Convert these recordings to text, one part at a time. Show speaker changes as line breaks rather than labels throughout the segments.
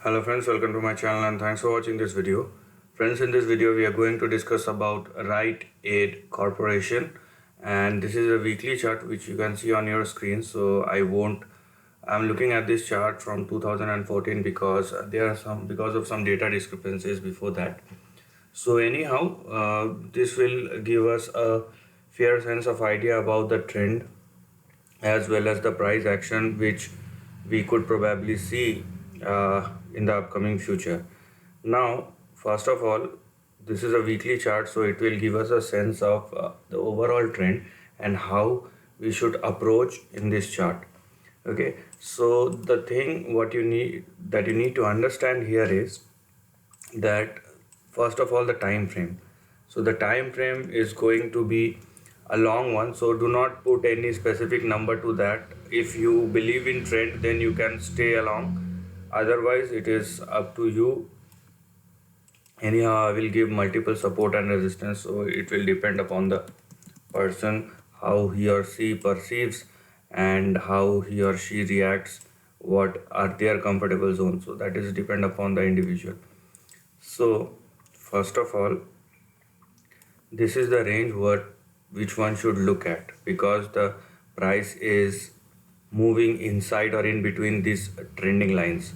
Hello friends, welcome to my channel and thanks for watching this video. Friends, in this video we are going to discuss about Rite Aid Corporation, and this is a weekly chart which you can see on your screen. So I'm looking at this chart from 2014 because because of some data discrepancies before that. So anyhow, this will give us a fair sense of idea about the trend as well as the price action which we could probably see in the upcoming future. Now, first of all, this is a weekly chart, so it will give us a sense of the overall trend and how we should approach in this chart. Okay, so the thing what you need to understand here is that first of all the time frame. So the time frame is going to be a long one, so do not put any specific number to that. If you believe in trend, then you can stay along, otherwise it is up to you. Anyhow, I will give multiple support and resistance, so it will depend upon the person how he or she perceives and how he or she reacts, what are their comfortable zones, so that is depend upon the individual. So first of all, this is the range which one should look at, because the price is moving inside or in between these trending lines.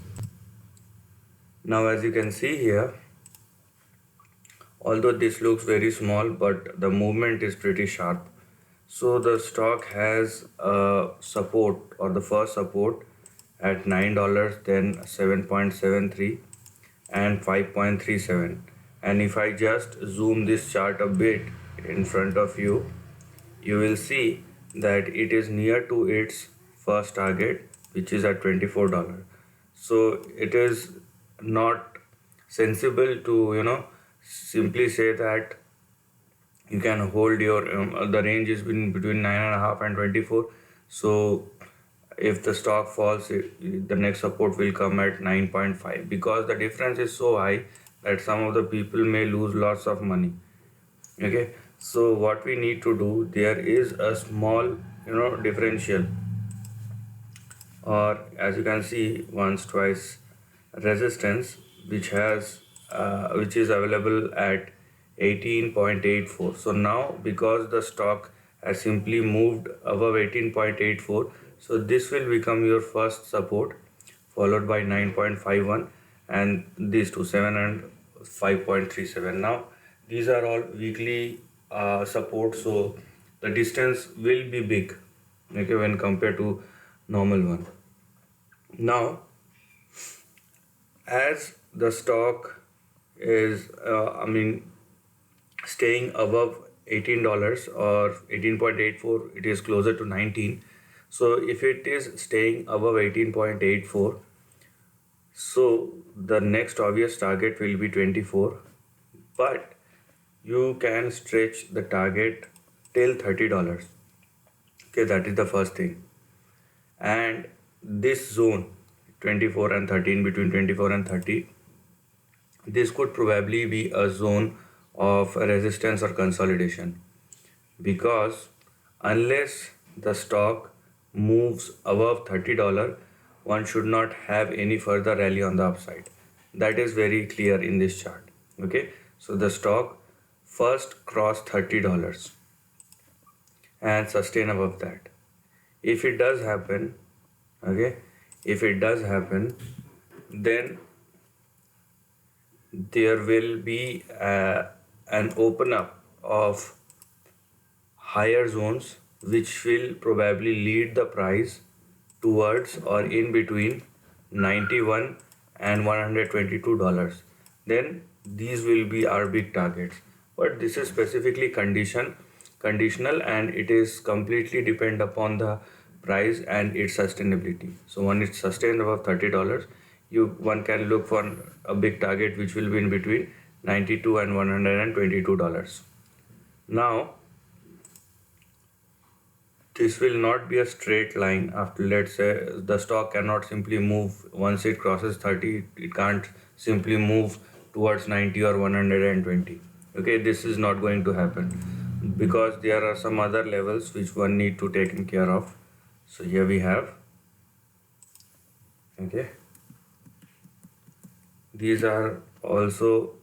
Now as you can see here, although this looks very small, but the movement is pretty sharp. So the stock has a support, or the first support, at $9, then 7.73 and 5.37. And if I just zoom this chart a bit in front of you, you will see that it is near to its first target, which is at $24. So it is not sensible to simply say that you can hold your the range is between 9.5 and 24. So if the stock falls, the next support will come at 9.5, because the difference is so high that some of the people may lose lots of money. Okay, so what we need to do, there is a small differential, or as you can see, once twice resistance, which is available at 18.84. so now because the stock has simply moved above 18.84, so this will become your first support, followed by 9.51, and these two, 7 and 5.37. Now these are all weekly support, so the distance will be big, okay, when compared to normal one. Now as the stock is staying above $18 or 18.84, it is closer to 19. So if it is staying above 18.84, so the next obvious target will be 24, but you can stretch the target till $30. Okay, that is the first thing. And this zone 24 and 13, between 24 and 30, this could probably be a zone of resistance or consolidation, because unless the stock moves above $30, one should not have any further rally on the upside. That is very clear in this chart. Okay, so the stock first cross $30 and sustain above that. If it does happen, okay, if it does happen, then there will be an open up of higher zones, which will probably lead the price towards or in between 91 and $122. Then these will be our big targets, but this is specifically conditional, and it is completely depend upon the price and its sustainability. So when it's sustained above $30, one can look for a big target which will be in between 92 and $122. Now this will not be a straight line. After, let's say, the stock cannot simply move once it crosses 30, it can't simply move towards 90 or 120. Okay, this is not going to happen, because there are some other levels which one need to take care of. So here we have, okay, these are also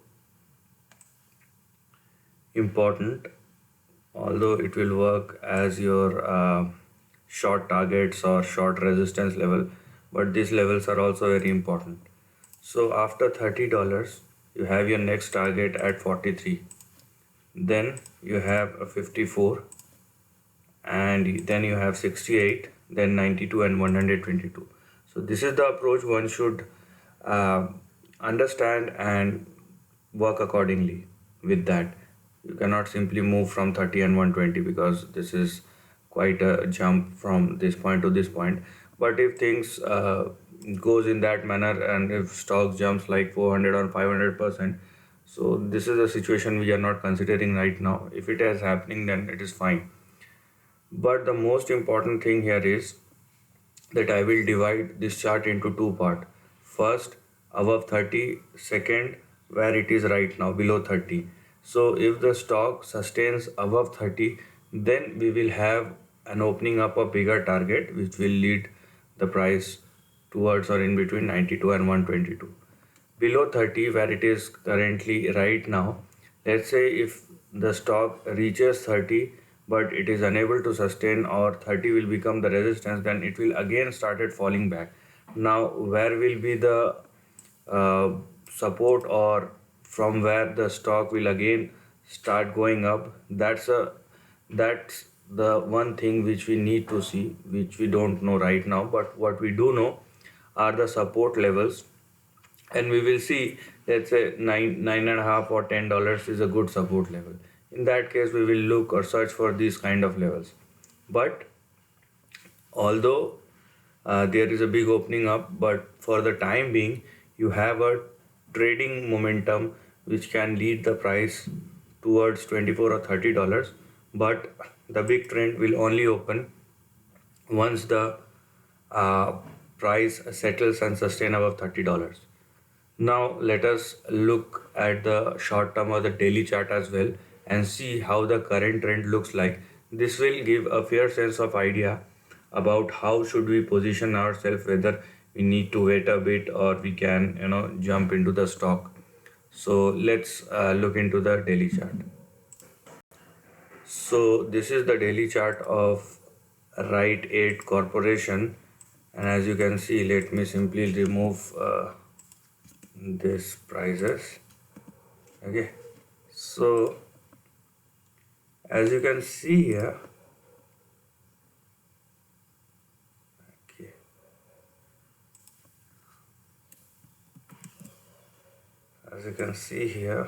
important, although it will work as your short targets or short resistance level, but these levels are also very important. So after $30 you have your next target at 43, then you have a 54, and then you have 68, then 92 and 122. So this is the approach one should uh, understand and work accordingly with that. You cannot simply move from 30 and 120 because this is quite a jump from this point to this point. But if things goes in that manner, and if stock jumps like 400 or 500%, so this is a situation we are not considering right now. If it is happening, then it is fine. But the most important thing here is that I will divide this chart into two parts. First, above 30, second, where it is right now, below 30. So if the stock sustains above 30, then we will have an opening up a bigger target which will lead the price towards or in between 92 and 122. Below 30, where it is currently right now, let's say if the stock reaches 30 but it is unable to sustain, or 30 will become the resistance, then it will again started falling back. Now where will be the uh, support, or from where the stock will again start going up? That's the one thing which we need to see, which we don't know right now. But what we do know are the support levels, and we will see, let's say nine and a half or $10 is a good support level. In that case we will look or search for these kind of levels. But although there is a big opening up, but for the time being you have a trading momentum which can lead the price towards 24 or $30. But the big trend will only open once the uh, price settles and sustain above $30. Now let us look at the short term or the daily chart as well and see how the current trend looks like. This will give a fair sense of idea about how should we position ourselves, whether we need to wait a bit or we can jump into the stock. So let's look into the daily chart. So this is the daily chart of Rite Aid Corporation, and as you can see, let me simply remove this prices. Okay, so as you can see here, okay, as you can see here,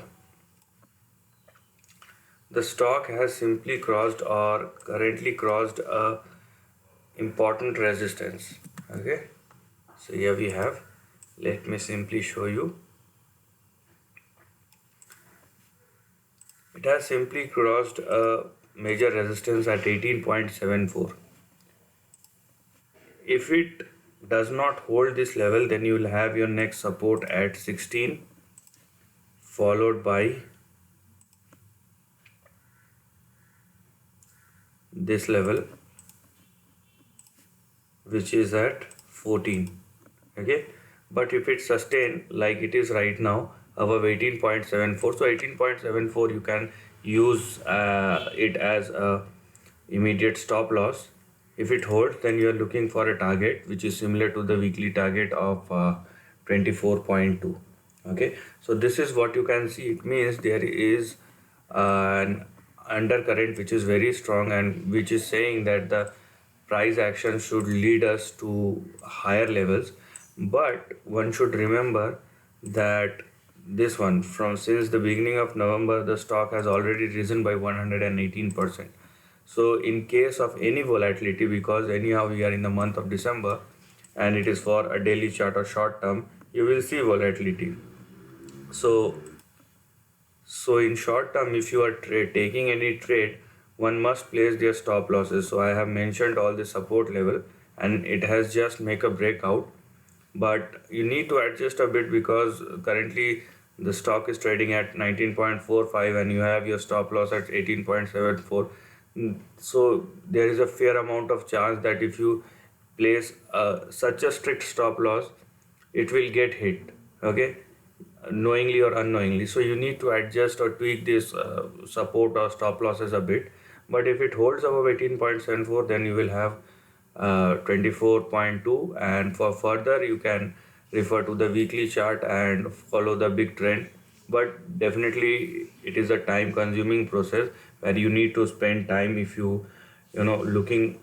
the stock has simply crossed or currently crossed a important resistance. Okay, so here we have, let me simply show you. It has simply crossed a major resistance at 18.74. If it does not hold this level, then you will have your next support at 16, followed by this level which is at 14. Okay, but if it sustain like it is right now above 18.74, so 18.74 you can use it as a immediate stop loss. If it holds, then you are looking for a target which is similar to the weekly target of 24.2. Okay, so this is what you can see. It means there is an undercurrent which is very strong, and which is saying that the price action should lead us to higher levels. But one should remember that this one, from since the beginning of November, the stock has already risen by 118%. So in case of any volatility, because anyhow we are in the month of December and it is for a daily chart or short term, you will see volatility. So in short term, if you are taking any trade, one must place their stop losses. So I have mentioned all the support level, and it has just make a breakout, but you need to adjust a bit because currently the stock is trading at 19.45 and you have your stop loss at 18.74. So there is a fair amount of chance that if you place such a strict stop loss, it will get hit. Okay, knowingly or unknowingly. So you need to adjust or tweak this support or stop losses a bit. But if it holds above 18.74, then you will have 24.2, and for further you can refer to the weekly chart and follow the big trend. But definitely it is a time consuming process where you need to spend time if you looking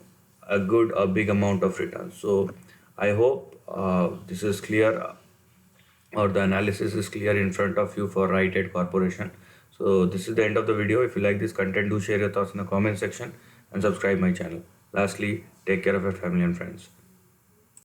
a big amount of return. So I hope this is clear, or the analysis is clear in front of you for Rite Aid Corporation. So this is the end of the video. If you like this content, do share your thoughts in the comment section and subscribe my channel. Lastly, take care of your family and friends.